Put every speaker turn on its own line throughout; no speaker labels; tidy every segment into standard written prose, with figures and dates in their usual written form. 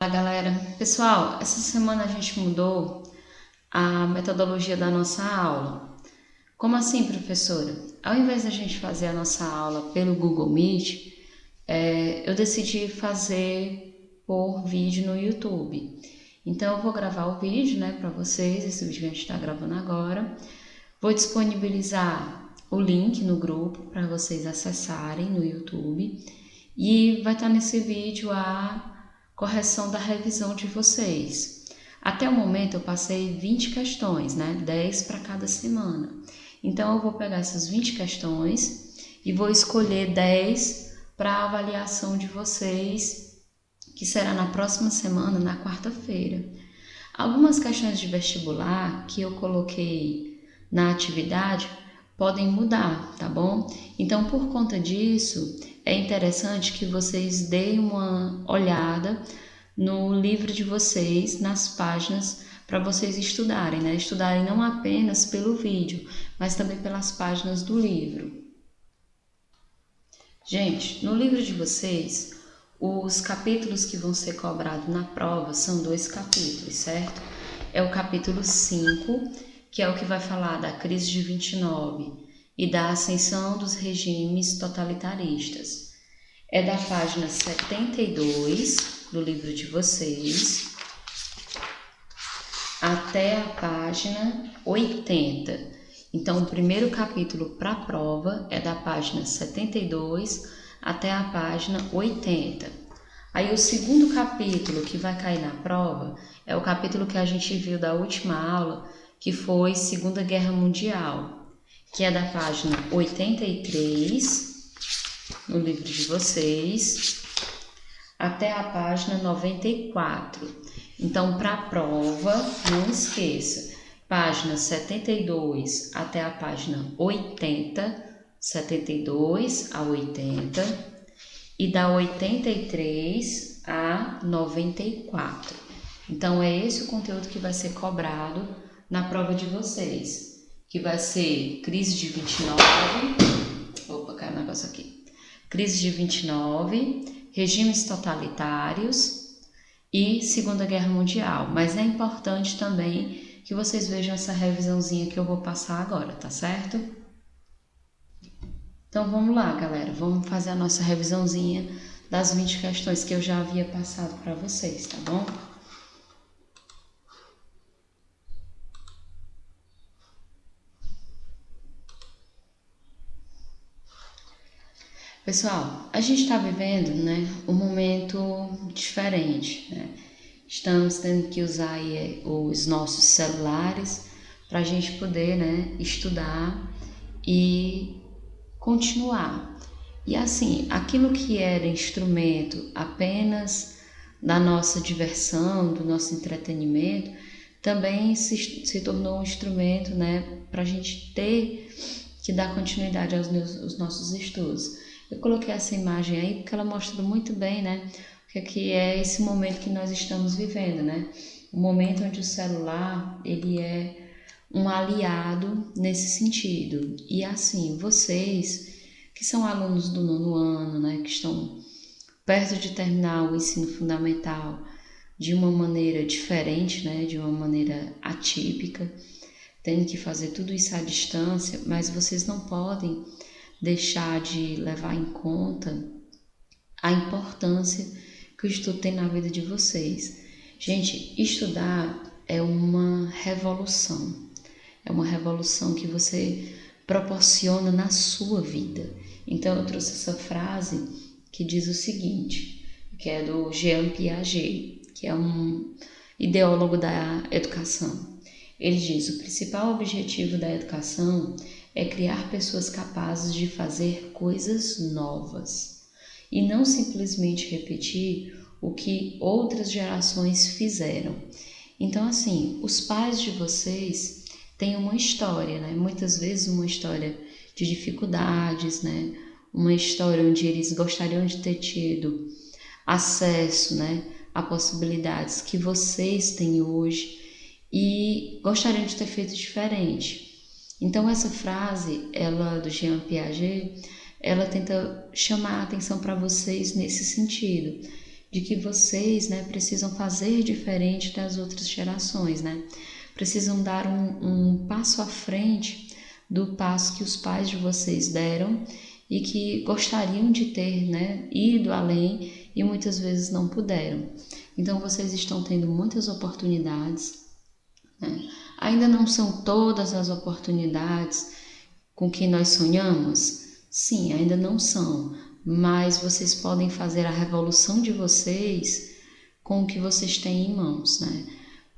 Fala galera, pessoal, essa semana a gente mudou a metodologia da nossa aula. Como assim, professora? Ao invés da gente fazer a nossa aula pelo Google Meet, eu decidi fazer por vídeo no YouTube. Então eu vou gravar o vídeo, né, para vocês, esse vídeo que a gente está gravando agora. Vou disponibilizar o link no grupo para vocês acessarem no YouTube e vai estar nesse vídeo a correção da revisão de vocês. Até o momento eu passei 20 questões, né? 10 para cada semana. Então eu vou pegar essas 20 questões e vou escolher 10 para a avaliação de vocês, que será na próxima semana, na quarta-feira. Algumas questões de vestibular que eu coloquei na atividade podem mudar, tá bom? Então, por conta disso, é interessante que vocês deem uma olhada no livro de vocês, nas páginas, para vocês estudarem, né? Estudarem não apenas pelo vídeo, mas também pelas páginas do livro. Gente, no livro de vocês, os capítulos que vão ser cobrados na prova são 2 capítulos, certo? É o capítulo 5, que é o que vai falar da crise de 29 e da ascensão dos regimes totalitaristas. É da página 72 do livro de vocês até a página 80. Então, o primeiro capítulo para a prova é da página 72 até a página 80. Aí, o segundo capítulo que vai cair na prova é o capítulo que a gente viu da última aula, que foi Segunda Guerra Mundial, que é da página 83 no livro de vocês até a página 94. Então, para a prova, não esqueça, página 72 até a página 80, 72 a 80, e da 83 a 94. Então, é esse o conteúdo que vai ser cobrado na prova de vocês, que vai ser crise de 29, opa, caiu um negócio aqui, crise de 29, regimes totalitários e Segunda Guerra Mundial. Mas é importante também que vocês vejam essa revisãozinha que eu vou passar agora, tá certo? Então vamos lá, galera, vamos fazer a nossa revisãozinha das 20 questões que eu já havia passado para vocês, tá bom? Pessoal, a gente está vivendo, né, um momento diferente, né? Estamos tendo que usar aí os nossos celulares para a gente poder, né, estudar e continuar. E assim, aquilo que era instrumento apenas da nossa diversão, do nosso entretenimento, também se tornou um instrumento, né, para a gente ter que dar continuidade aos nossos estudos. Eu coloquei essa imagem aí porque ela mostra muito bem, né, o que é esse momento que nós estamos vivendo, né? Um momento onde o celular, ele é um aliado nesse sentido. E assim, vocês que são alunos do 9º ano, né, que estão perto de terminar o ensino fundamental de uma maneira diferente, né, de uma maneira atípica, tendo que fazer tudo isso à distância, mas vocês não podem deixar de levar em conta a importância que o estudo tem na vida de vocês. Gente, estudar é uma revolução. É uma revolução que você proporciona na sua vida. Então eu trouxe essa frase que diz o seguinte, que é do Jean Piaget, que é um ideólogo da educação. Ele diz: o principal objetivo da educação é criar pessoas capazes de fazer coisas novas e não simplesmente repetir o que outras gerações fizeram. Então, assim, os pais de vocês têm uma história, né? Muitas vezes uma história de dificuldades, né? Uma história onde eles gostariam de ter tido acesso, né, a possibilidades que vocês têm hoje e gostariam de ter feito diferente. Então essa frase, ela do Jean Piaget, ela tenta chamar a atenção para vocês nesse sentido, de que vocês, né, precisam fazer diferente das outras gerações, né? Precisam dar um passo à frente do passo que os pais de vocês deram e que gostariam de ter, né, ido além e muitas vezes não puderam. Então vocês estão tendo muitas oportunidades, né? Ainda não são todas as oportunidades com que nós sonhamos? Sim, ainda não são, mas vocês podem fazer a revolução de vocês com o que vocês têm em mãos, né?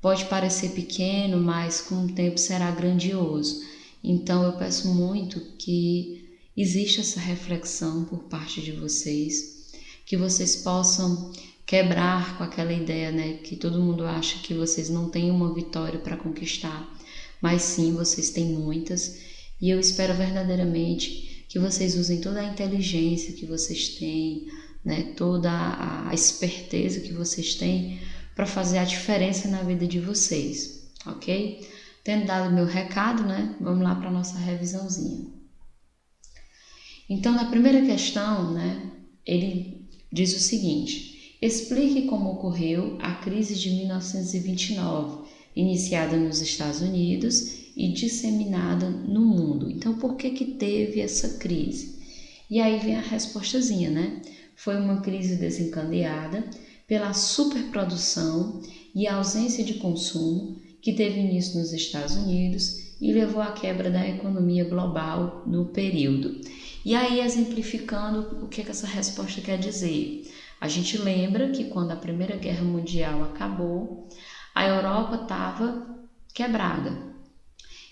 Pode parecer pequeno, mas com o tempo será grandioso. Então eu peço muito que exista essa reflexão por parte de vocês, que vocês possam quebrar com aquela ideia, né, que todo mundo acha que vocês não têm uma vitória para conquistar, mas sim, vocês têm muitas, e eu espero verdadeiramente que vocês usem toda a inteligência que vocês têm, né, toda a esperteza que vocês têm para fazer a diferença na vida de vocês, ok? Tendo dado meu recado, né, vamos lá para a nossa revisãozinha. Então, na primeira questão, né, ele diz o seguinte: explique como ocorreu a crise de 1929, iniciada nos Estados Unidos e disseminada no mundo. Então, por que teve essa crise? E aí vem a respostazinha, né? Foi uma crise desencadeada pela superprodução e ausência de consumo que teve início nos Estados Unidos e levou à quebra da economia global no período. E aí, exemplificando o que essa resposta quer dizer, a gente lembra que quando a Primeira Guerra Mundial acabou, a Europa estava quebrada.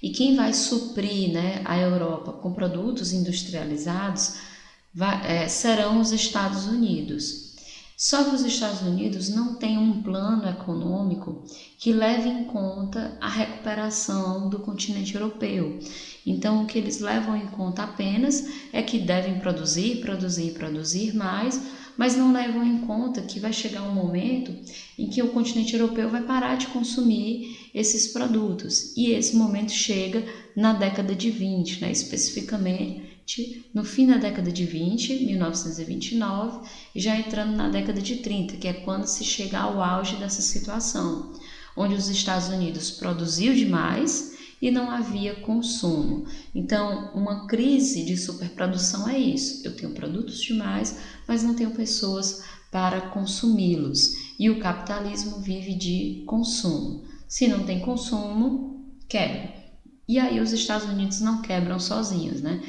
E quem vai suprir, né, a Europa com produtos industrializados serão os Estados Unidos. Só que os Estados Unidos não têm um plano econômico que leve em conta a recuperação do continente europeu. Então, o que eles levam em conta apenas é que devem produzir mais, mas não levam em conta que vai chegar um momento em que o continente europeu vai parar de consumir esses produtos. E esse momento chega na década de 20, né, especificamente no fim da década de 20, 1929, e já entrando na década de 30, que é quando se chega ao auge dessa situação, onde os Estados Unidos produziu demais e não havia consumo. Então, uma crise de superprodução é isso. Eu tenho produtos demais, mas não tenho pessoas para consumi-los. E o capitalismo vive de consumo. Se não tem consumo, quebra. E aí os Estados Unidos não quebram sozinhos, né?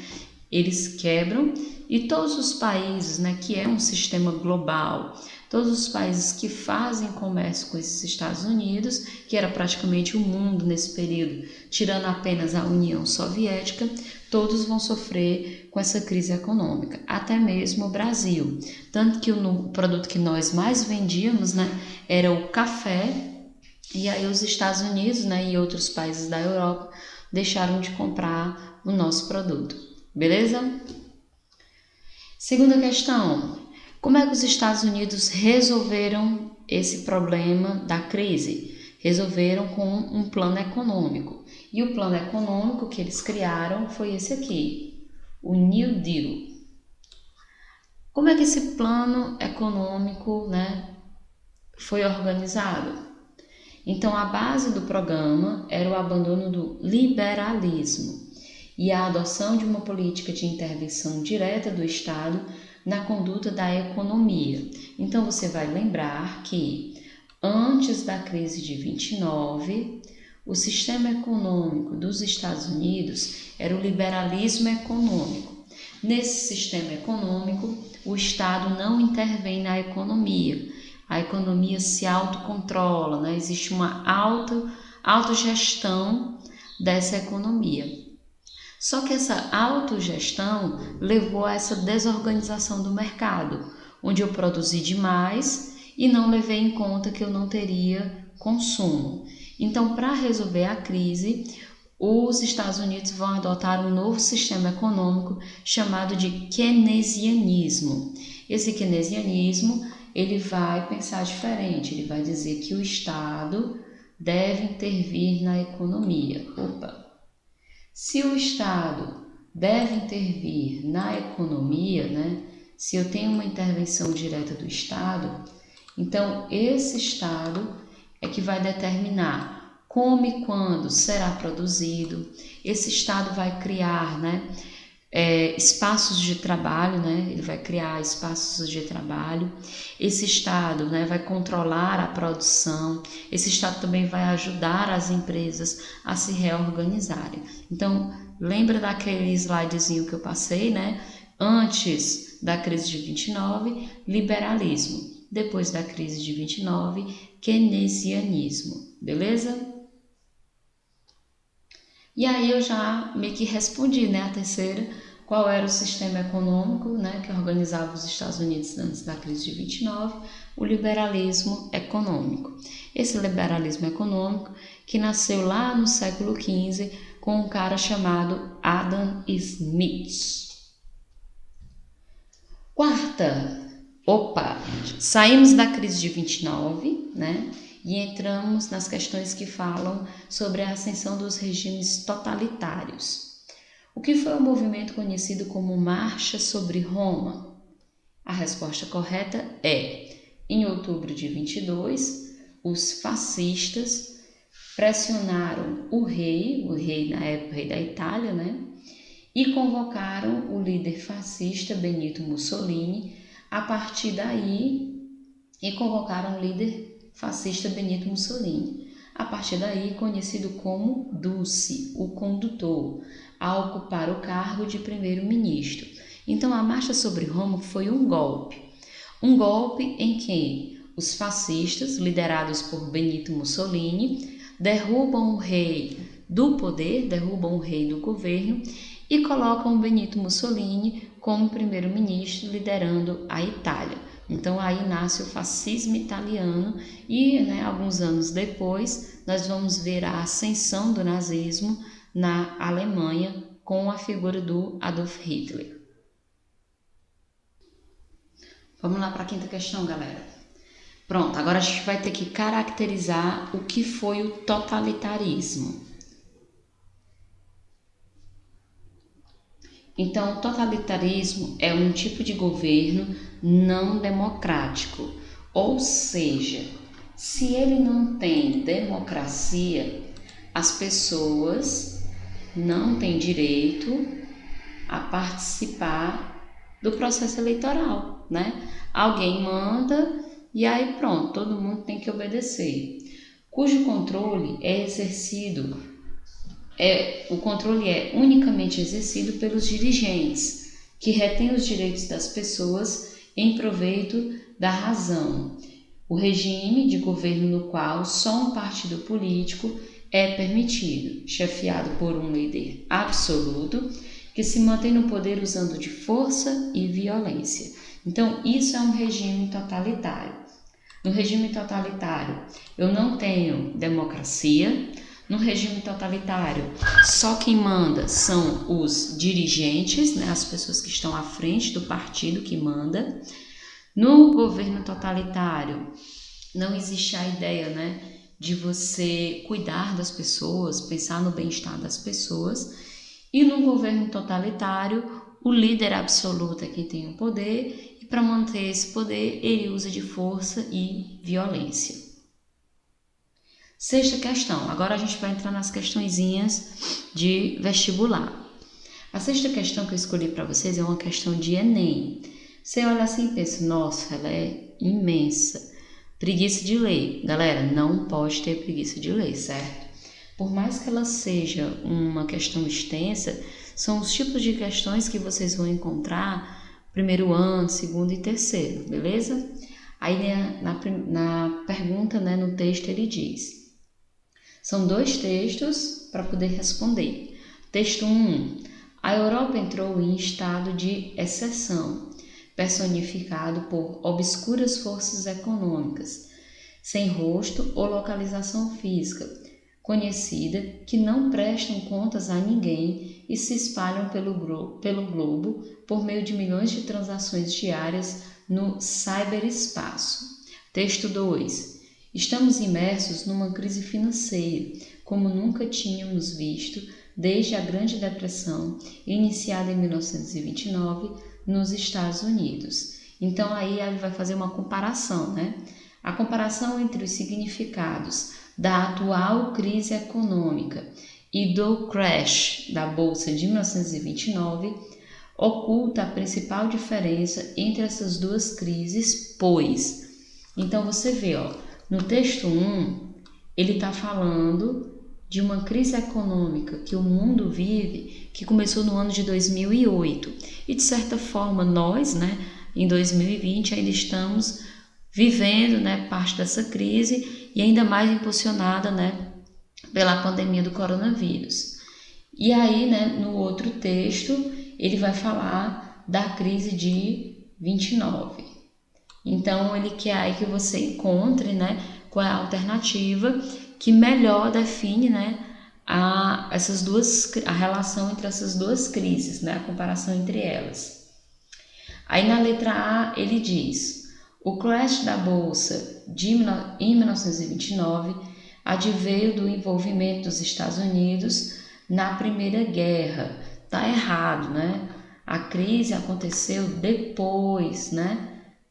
Eles quebram e todos os países, né, que é um sistema global, todos os países que fazem comércio com esses Estados Unidos, que era praticamente o mundo nesse período, tirando apenas a União Soviética, todos vão sofrer com essa crise econômica, até mesmo o Brasil. Tanto que o produto que nós mais vendíamos, né, era o café, e aí os Estados Unidos, né, e outros países da Europa deixaram de comprar o nosso produto. Beleza? Segunda questão: como é que os Estados Unidos resolveram esse problema da crise? Resolveram com um plano econômico. E o plano econômico que eles criaram foi esse aqui, o New Deal. Como é que esse plano econômico, né, foi organizado? Então, a base do programa era o abandono do liberalismo e a adoção de uma política de intervenção direta do Estado na conduta da economia. Então, você vai lembrar que antes da crise de 29, o sistema econômico dos Estados Unidos era o liberalismo econômico. Nesse sistema econômico, o Estado não intervém na economia. A economia se autocontrola, né? Existe uma autogestão dessa economia. Só que essa autogestão levou a essa desorganização do mercado, onde eu produzi demais e não levei em conta que eu não teria consumo. Então, para resolver a crise, os Estados Unidos vão adotar um novo sistema econômico chamado de keynesianismo. Esse keynesianismo, ele vai pensar diferente, ele vai dizer que o Estado deve intervir na economia. Se o Estado deve intervir na economia, né? Se eu tenho uma intervenção direta do Estado, Então, esse Estado é que vai determinar como e quando será produzido. Esse Estado vai criar, né, espaços de trabalho, né? Ele vai criar espaços de trabalho. Esse Estado, né, vai controlar a produção. Esse Estado também vai ajudar as empresas a se reorganizarem. Então, lembra daquele slidezinho que eu passei, né? Antes da crise de 29, liberalismo. Depois da crise de 29, keynesianismo. Beleza? E aí eu já meio que respondi, né, a terceira, qual era o sistema econômico, né, que organizava os Estados Unidos antes da crise de 29, o liberalismo econômico. Esse liberalismo econômico que nasceu lá no século XV com um cara chamado Adam Smith. Quarta, saímos da crise de 29, né? E entramos nas questões que falam sobre a ascensão dos regimes totalitários. O que foi o movimento conhecido como Marcha sobre Roma? A resposta correta é: em outubro de 22, os fascistas pressionaram o rei na época, o rei da Itália, né? E convocaram o líder fascista Benito Mussolini. A partir daí, conhecido como Duce, o condutor, a ocupar o cargo de primeiro-ministro. Então, a Marcha sobre Roma foi um golpe em que os fascistas, liderados por Benito Mussolini, derrubam o rei do poder, derrubam o rei do governo e colocam Benito Mussolini como primeiro-ministro, liderando a Itália. Então aí nasce o fascismo italiano e, né, alguns anos depois nós vamos ver a ascensão do nazismo na Alemanha com a figura do Adolf Hitler. Vamos lá para a quinta questão, galera. Pronto, agora a gente vai ter que caracterizar o que foi o totalitarismo. Então, o totalitarismo é um tipo de governo não democrático, ou seja, se ele não tem democracia, as pessoas não têm direito a participar do processo eleitoral, né? Alguém manda e aí pronto, todo mundo tem que obedecer, cujo controle é exercido o controle é unicamente exercido pelos dirigentes, que retêm os direitos das pessoas em proveito da razão. O regime de governo no qual só um partido político é permitido, chefiado por um líder absoluto, que se mantém no poder usando de força e violência. Então, isso é um regime totalitário. No regime totalitário, eu não tenho democracia. No regime totalitário, só quem manda são os dirigentes, né, as pessoas que estão à frente do partido que manda. No governo totalitário, não existe a ideia, né, de você cuidar das pessoas, pensar no bem-estar das pessoas. E no governo totalitário, o líder absoluto é quem tem o poder e para manter esse poder ele usa de força e violência. Sexta questão, agora a gente vai entrar nas questõezinhas de vestibular. A sexta questão que eu escolhi para vocês é uma questão de Enem. Você olha assim e pensa, nossa, ela é imensa. Preguiça de ler. Galera, não pode ter preguiça de ler, certo? Por mais que ela seja uma questão extensa, são os tipos de questões que vocês vão encontrar primeiro ano, segundo e terceiro, beleza? Aí na pergunta, né, no texto ele diz... São dois textos para poder responder. Texto 1. A Europa entrou em estado de exceção, personificado por obscuras forças econômicas, sem rosto ou localização física, conhecida, que não prestam contas a ninguém e se espalham pelo globo por meio de milhões de transações diárias no ciberespaço. Texto 2. Estamos imersos numa crise financeira, como nunca tínhamos visto desde a Grande Depressão, iniciada em 1929 nos Estados Unidos. Então aí ele vai fazer uma comparação, né? A comparação entre os significados da atual crise econômica e do crash da Bolsa de 1929 oculta a principal diferença entre essas duas crises, pois... Então você vê, no texto 1, ele está falando de uma crise econômica que o mundo vive, que começou no ano de 2008. E de certa forma nós, em 2020 ainda estamos vivendo, parte dessa crise e ainda mais impulsionada, pela pandemia do coronavírus. E aí, no outro texto, ele vai falar da crise de 29. Então, ele quer aí que você encontre, qual é a alternativa que melhor define, a relação entre essas duas crises, a comparação entre elas. Aí na letra A ele diz: o crash da Bolsa em 1929 adveio do envolvimento dos Estados Unidos na Primeira Guerra. Tá errado, A crise aconteceu depois,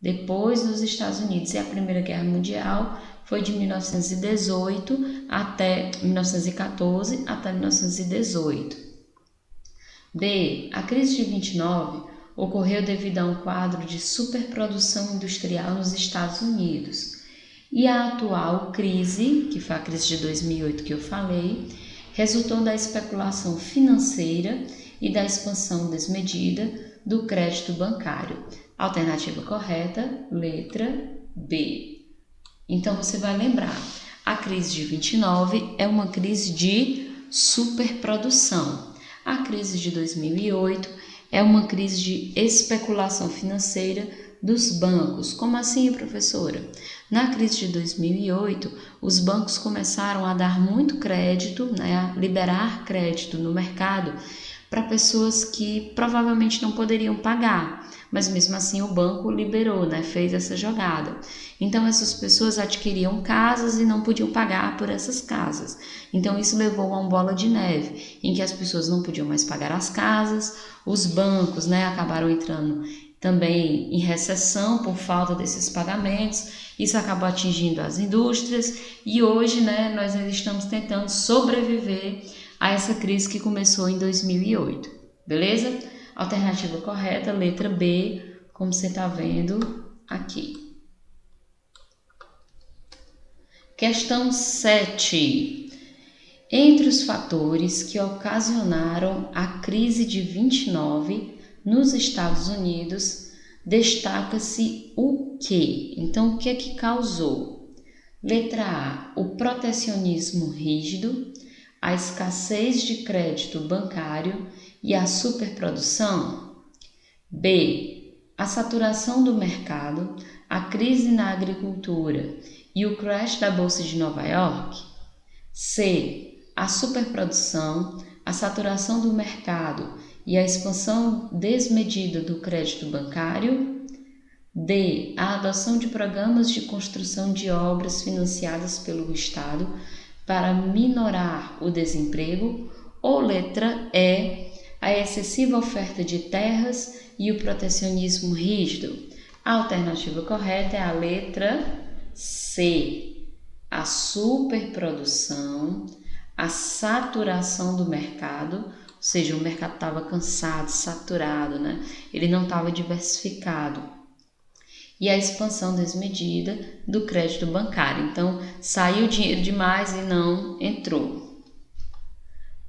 depois dos Estados Unidos, e a Primeira Guerra Mundial foi de 1914 até 1918. B. A crise de 29 ocorreu devido a um quadro de superprodução industrial nos Estados Unidos. E a atual crise, que foi a crise de 2008 que eu falei, resultou da especulação financeira e da expansão desmedida do crédito bancário. Alternativa correta, letra B. Então você vai lembrar, a crise de 29 é uma crise de superprodução. A crise de 2008 é uma crise de especulação financeira dos bancos. Como assim, professora? Na crise de 2008, os bancos começaram a dar muito crédito, a liberar crédito no mercado para pessoas que provavelmente não poderiam pagar, mas mesmo assim o banco liberou, fez essa jogada. Então essas pessoas adquiriam casas e não podiam pagar por essas casas. Então isso levou a uma bola de neve, em que as pessoas não podiam mais pagar as casas, os bancos, acabaram entrando também em recessão por falta desses pagamentos. Isso acabou atingindo as indústrias e hoje, nós ainda estamos tentando sobreviver a essa crise que começou em 2008, beleza? Alternativa correta, letra B, como você está vendo aqui. Questão 7. Entre os fatores que ocasionaram a crise de 29 nos Estados Unidos, destaca-se o quê? Então, o que é que causou? Letra A, o protecionismo rígido, a escassez de crédito bancário e a superprodução. B, a saturação do mercado, a crise na agricultura e o crash da Bolsa de Nova York. C, a superprodução, a saturação do mercado e a expansão desmedida do crédito bancário. D, a adoção de programas de construção de obras financiadas pelo Estado para minorar o desemprego. Ou letra E, a excessiva oferta de terras e o protecionismo rígido. A alternativa correta é a letra C, a superprodução, a saturação do mercado, ou seja, o mercado estava cansado, saturado, Ele não estava diversificado. E a expansão desmedida do crédito bancário. Então, saiu dinheiro demais e não entrou.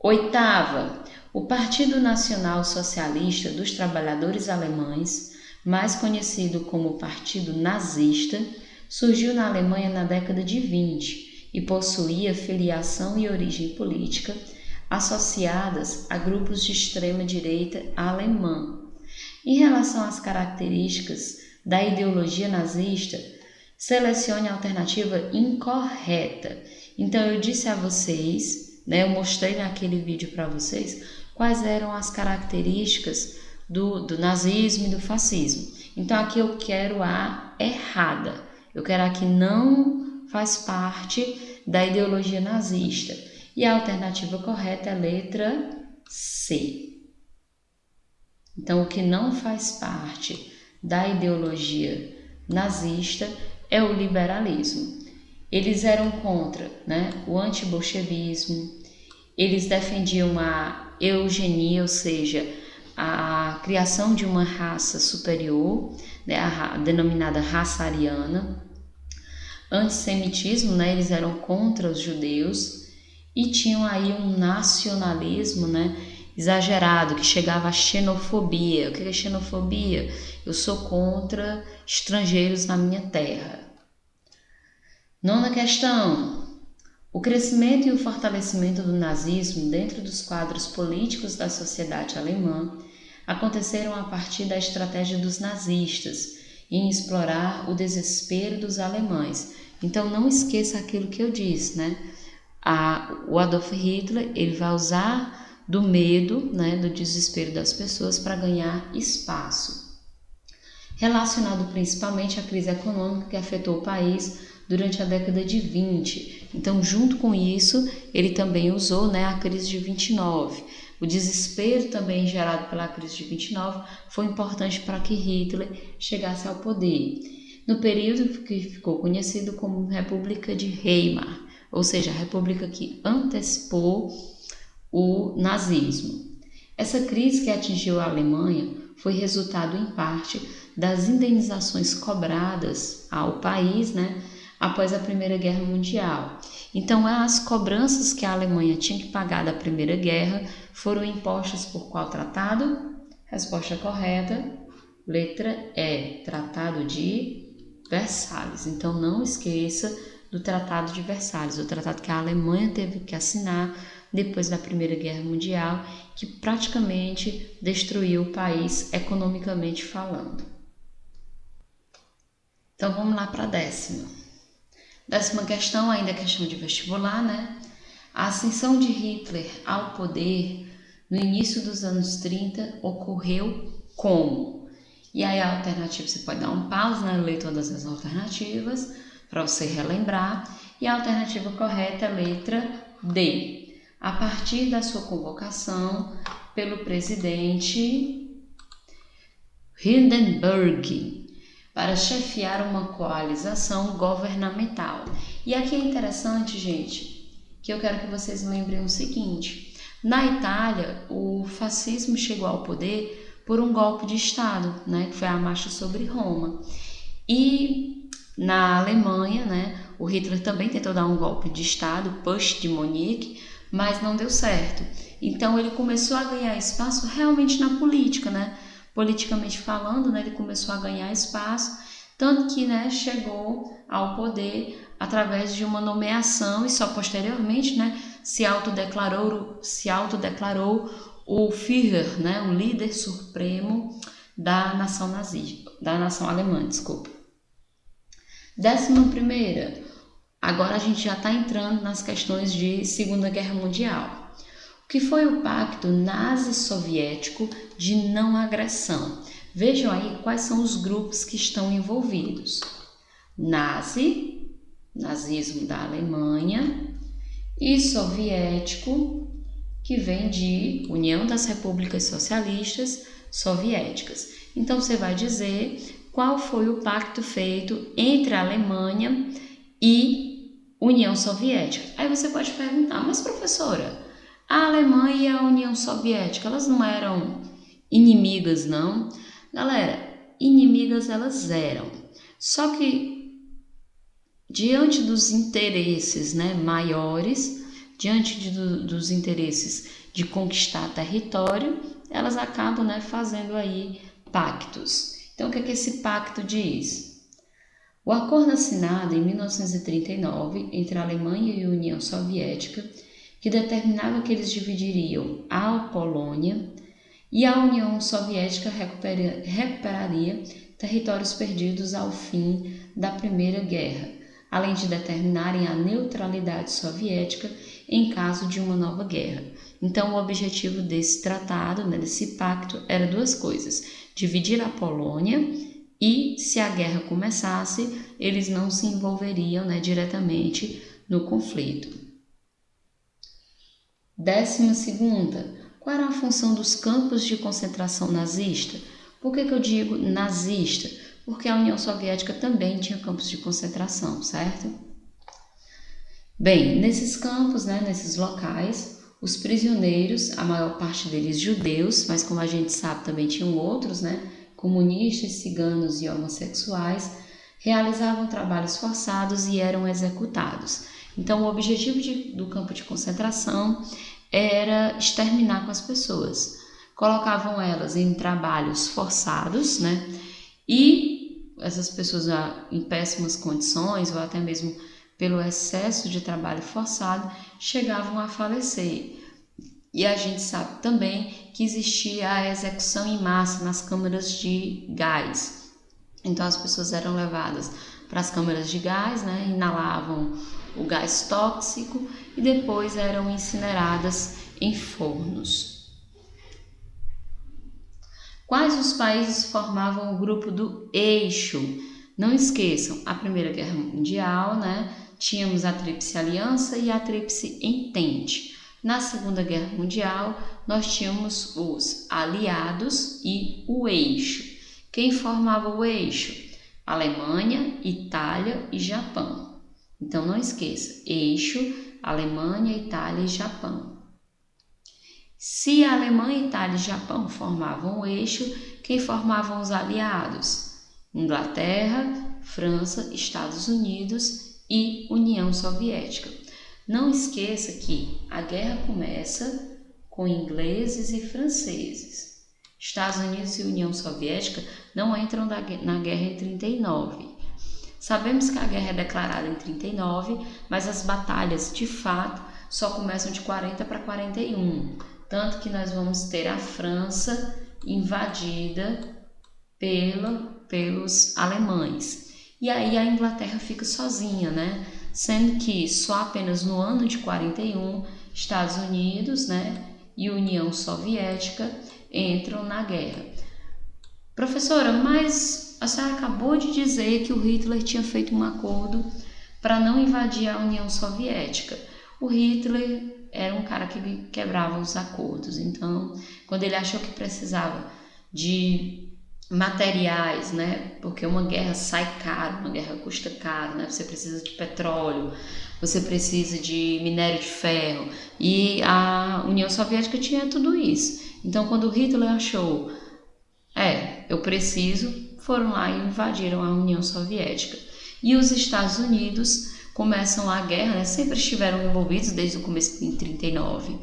8ª, o Partido Nacional Socialista dos Trabalhadores Alemães, mais conhecido como Partido Nazista, surgiu na Alemanha na década de 20 e possuía filiação e origem política associadas a grupos de extrema-direita alemã. Em relação às características da ideologia nazista, selecione a alternativa incorreta. Então eu disse a vocês, eu mostrei naquele vídeo para vocês quais eram as características do nazismo e do fascismo. Então aqui eu quero a errada, eu quero a que não faz parte da ideologia nazista. E a alternativa correta é a letra C. Então o que não faz parte da ideologia nazista é o liberalismo. Eles eram contra, né, o antibolchevismo, eles defendiam a eugenia, ou seja, a criação de uma raça superior, né, a denominada raça ariana. Antissemitismo, né, eles eram contra os judeus e tinham aí um nacionalismo, né, exagerado, que chegava à xenofobia. O que é xenofobia? Eu sou contra estrangeiros na minha terra. Nona questão. O crescimento e o fortalecimento do nazismo dentro dos quadros políticos da sociedade alemã aconteceram a partir da estratégia dos nazistas em explorar o desespero dos alemães. Então não esqueça aquilo que eu disse, né? O Adolf Hitler, ele vai usar do medo, né, do desespero das pessoas para ganhar espaço. Relacionado principalmente à crise econômica que afetou o país durante a década de 20. Então, junto com isso, ele também usou, né, a crise de 29. O desespero também gerado pela crise de 29 foi importante para que Hitler chegasse ao poder, no período que ficou conhecido como República de Weimar, ou seja, a república que antecipou o nazismo. Essa crise que atingiu a Alemanha foi resultado, em parte, das indenizações cobradas ao país, né, após a Primeira Guerra Mundial. Então, as cobranças que a Alemanha tinha que pagar da Primeira Guerra foram impostas por qual tratado? Resposta correta, letra E, Tratado de Versalhes. Então, não esqueça do Tratado de Versalhes, o tratado que a Alemanha teve que assinar depois da Primeira Guerra Mundial, que praticamente destruiu o país economicamente falando. Então, vamos lá para a décima. Décima questão, ainda é questão de vestibular, né? A ascensão de Hitler ao poder no início dos anos 30 ocorreu como? E aí a alternativa, você pode dar um pause, né? Ler todas as alternativas para você relembrar. E a alternativa correta é a letra D. A partir da sua convocação pelo presidente Hindenburg para chefiar uma coalização governamental. E aqui é interessante, gente, que eu quero que vocês lembrem o seguinte: na Itália, o fascismo chegou ao poder por um golpe de Estado, né, que foi a Marcha sobre Roma. E na Alemanha, né, o Hitler também tentou dar um golpe de Estado, Putsch de Munique, mas não deu certo. Então ele começou a ganhar espaço realmente na política, né? Politicamente falando, né, ele começou a ganhar espaço, tanto que, né, chegou ao poder através de uma nomeação e só posteriormente, né, se autodeclarou o Führer, né, o líder supremo da nação nazista, da nação alemã, desculpa. 11ª, agora a gente já está entrando nas questões de Segunda Guerra Mundial. O que foi o Pacto Nazi-Soviético de Não Agressão? Vejam aí quais são os grupos que estão envolvidos. Nazismo da Alemanha, e soviético, que vem de União das Repúblicas Socialistas Soviéticas. Então você vai dizer qual foi o pacto feito entre a Alemanha e União Soviética. Aí você pode perguntar, mas professora, a Alemanha e a União Soviética, elas não eram inimigas, não? Galera, inimigas elas eram. Só que, diante dos interesses, né, maiores, diante dos interesses de conquistar território, elas acabam, né, fazendo aí pactos. Então, o que é que esse pacto diz? O acordo assinado em 1939 entre a Alemanha e a União Soviética, que determinava que eles dividiriam a Polônia e a União Soviética recuperaria territórios perdidos ao fim da Primeira Guerra, além de determinarem a neutralidade soviética em caso de uma nova guerra. Então, o objetivo desse tratado, né, desse pacto, era duas coisas: dividir a Polônia e, se a guerra começasse, eles não se envolveriam, né, diretamente no conflito. 12ª, qual era a função dos campos de concentração nazista? Por que eu digo nazista? porque a União Soviética também tinha campos de concentração, certo? Bem, nesses campos, né, nesses locais, os prisioneiros, a maior parte deles judeus, mas como a gente sabe também tinham outros, né, comunistas, ciganos e homossexuais, realizavam trabalhos forçados e eram executados. Então, o objetivo do campo de concentração era exterminar com as pessoas. Colocavam elas em trabalhos forçados, né, e essas pessoas em péssimas condições ou até mesmo pelo excesso de trabalho forçado, chegavam a falecer. E a gente sabe também que existia a execução em massa nas câmaras de gás. Então as pessoas eram levadas para as câmaras de gás, né, inalavam o gás tóxico e depois eram incineradas em fornos. Quais os países formavam o grupo do Eixo? Não esqueçam, a Primeira Guerra Mundial, né? Tínhamos a Tríplice Aliança e a Tríplice Entente. Na Segunda Guerra Mundial, nós tínhamos os aliados e o eixo. Quem formava o eixo? Alemanha, Itália e Japão. Então não esqueça, eixo, Alemanha, Itália e Japão. Se a Alemanha, Itália e Japão formavam o eixo, quem formavam os aliados? Inglaterra, França, Estados Unidos e União Soviética. Não esqueça que a guerra começa com ingleses e franceses. Estados Unidos e União Soviética não entram na guerra em 39. Sabemos que a guerra é declarada em 39, mas as batalhas, de fato, só começam de 40 para 41. Tanto que nós vamos ter a França invadida pelos alemães. E aí a Inglaterra fica sozinha, né? Sendo que só apenas no ano de 41, Estados Unidos, né, e União Soviética entram na guerra. Professora, mas a senhora acabou de dizer que o Hitler tinha feito um acordo para não invadir a União Soviética. O Hitler era um cara que quebrava os acordos, então, quando ele achou que precisava de materiais, né? Porque uma guerra sai caro, uma guerra custa caro, né? Você precisa de petróleo, você precisa de minério de ferro e a União Soviética tinha tudo isso. Então, quando Hitler achou, eu preciso, foram lá e invadiram a União Soviética. E os Estados Unidos começam a guerra, né? Sempre estiveram envolvidos desde o começo de 39,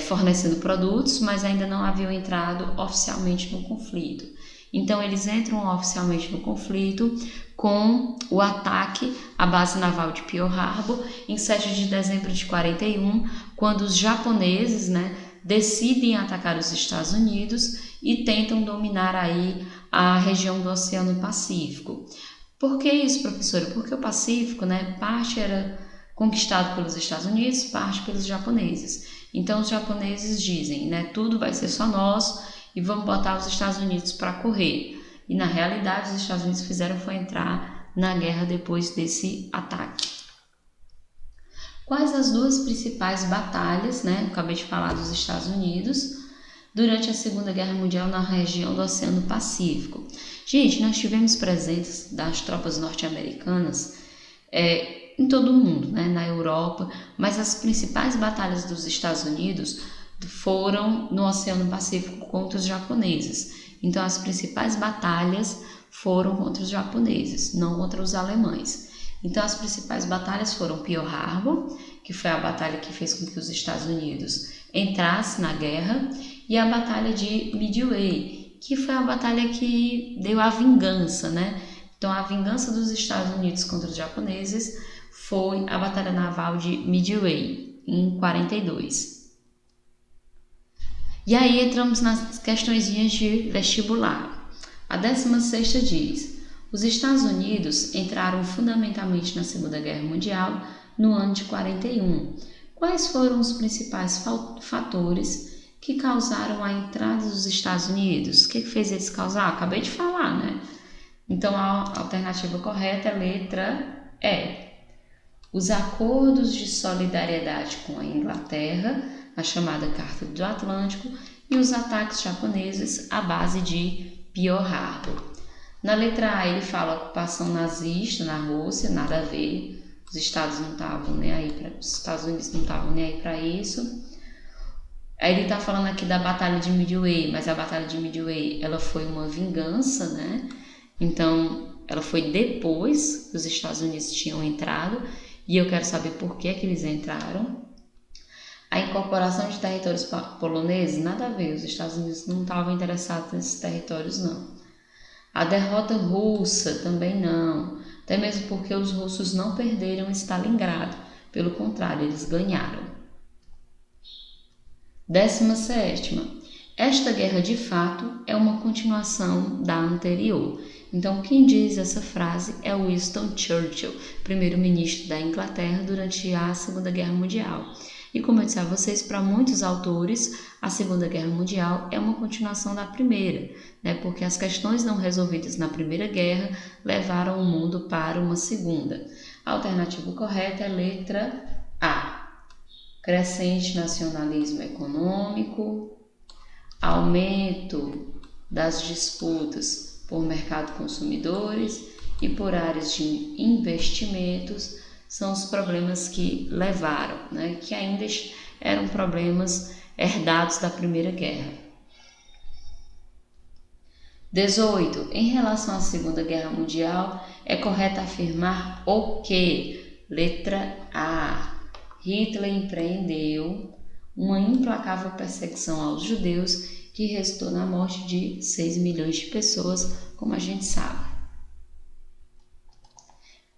fornecendo produtos, mas ainda não haviam entrado oficialmente no conflito. Então, eles entram oficialmente no conflito com o ataque à base naval de Pearl Harbor em 7 de dezembro de 41, quando os japoneses, né, decidem atacar os Estados Unidos e tentam dominar aí a região do Oceano Pacífico. Por que isso, professora? Porque o Pacífico, né, parte era conquistado pelos Estados Unidos, parte pelos japoneses. Então, os japoneses dizem, né, tudo vai ser só nosso, e vamos botar os Estados Unidos para correr. E na realidade, os Estados Unidos fizeram foi entrar na guerra depois desse ataque. Quais as duas principais batalhas, né? Eu acabei de falar dos Estados Unidos, durante a Segunda Guerra Mundial na região do Oceano Pacífico. Gente, nós tivemos presença das tropas norte-americanas em todo o mundo, né? Na Europa, mas as principais batalhas dos Estados Unidos foram no Oceano Pacífico contra os japoneses. Então, as principais batalhas foram contra os japoneses, não contra os alemães. Então, as principais batalhas foram Pearl Harbor, que foi a batalha que fez com que os Estados Unidos entrassem na guerra, e a batalha de Midway, que foi a batalha que deu a vingança, né? Então, a vingança dos Estados Unidos contra os japoneses foi a batalha naval de Midway, em 42. E aí entramos nas questõezinhas de vestibular. A 16ª diz: os Estados Unidos entraram fundamentalmente na Segunda Guerra Mundial no ano de 41. Quais foram os principais fatores que causaram a entrada dos Estados Unidos? O que fez eles causar? Acabei de falar, né? Então a alternativa correta é a letra E. Os acordos de solidariedade com a Inglaterra, a chamada Carta do Atlântico, e os ataques japoneses à base de Pearl Harbor. Na letra A ele fala ocupação nazista na Rússia, nada a ver. Os Estados Unidos não estavam nem aí para isso. Aí ele está falando aqui da Batalha de Midway, mas a Batalha de Midway ela foi uma vingança, né? Então ela foi depois que os Estados Unidos tinham entrado, e eu quero saber por que eles entraram. A incorporação de territórios poloneses, nada a ver, os Estados Unidos não estavam interessados nesses territórios, não. A derrota russa, também não, até mesmo porque os russos não perderam Stalingrado, pelo contrário, eles ganharam. 17ª. Esta guerra de fato é uma continuação da anterior. Então, quem diz essa frase é Winston Churchill, primeiro-ministro da Inglaterra durante a Segunda Guerra Mundial. E como eu disse a vocês, para muitos autores, a Segunda Guerra Mundial é uma continuação da Primeira, né? Porque as questões não resolvidas na Primeira Guerra levaram o mundo para uma Segunda. A alternativa correta é letra A. Crescente nacionalismo econômico, aumento das disputas por mercado consumidores e por áreas de investimentos são os problemas que levaram, né, que ainda eram problemas herdados da Primeira Guerra. 18. Em relação à Segunda Guerra Mundial, é correto afirmar o quê? Letra A. Hitler empreendeu uma implacável perseguição aos judeus que resultou na morte de 6 milhões de pessoas, como a gente sabe.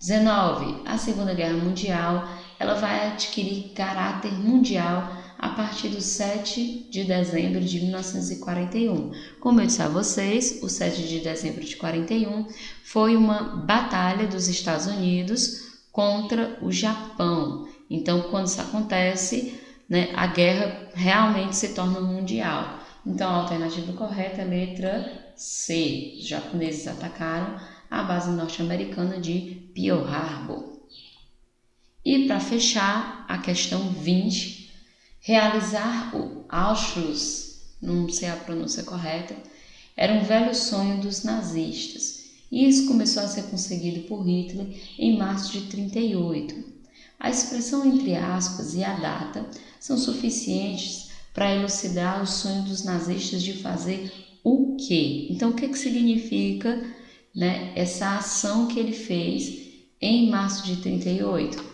19. A Segunda Guerra Mundial ela vai adquirir caráter mundial a partir do 7 de dezembro de 1941. Como eu disse a vocês, o 7 de dezembro de 41 foi uma batalha dos Estados Unidos contra o Japão. Então, quando isso acontece, né, a guerra realmente se torna mundial. Então, a alternativa correta é a letra C. Os japoneses atacaram a base norte-americana de Pearl Harbor. E para fechar, a questão 20, realizar o Anschluss, não sei a pronúncia correta, era um velho sonho dos nazistas. E isso começou a ser conseguido por Hitler em março de 1938. A expressão entre aspas e a data são suficientes para elucidar o sonho dos nazistas de fazer o quê? Então, o que significa, né, essa ação que ele fez em março de 1938?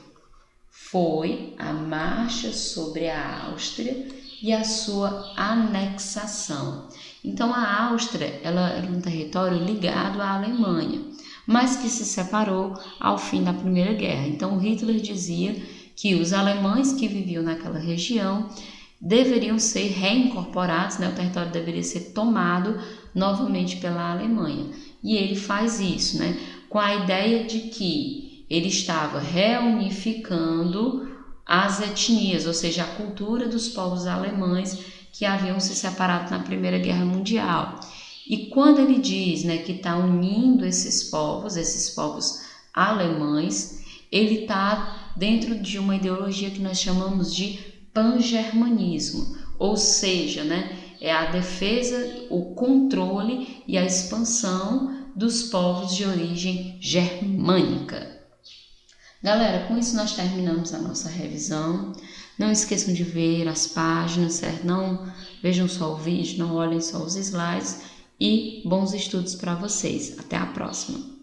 Foi a marcha sobre a Áustria e a sua anexação. Então, a Áustria ela era um território ligado à Alemanha, mas que se separou ao fim da Primeira Guerra. Então, Hitler dizia que os alemães que viviam naquela região deveriam ser reincorporados, né? O território deveria ser tomado novamente pela Alemanha. E ele faz isso, né? Com a ideia de que ele estava reunificando as etnias, ou seja, a cultura dos povos alemães que haviam se separado na Primeira Guerra Mundial. E quando ele diz, né, que está unindo esses povos alemães, ele está dentro de uma ideologia que nós chamamos de pangermanismo, ou seja, né, é a defesa, o controle e a expansão dos povos de origem germânica. Galera, com isso nós terminamos a nossa revisão. Não esqueçam de ver as páginas, certo? Não vejam só o vídeo, não olhem só os slides. E bons estudos para vocês. Até a próxima!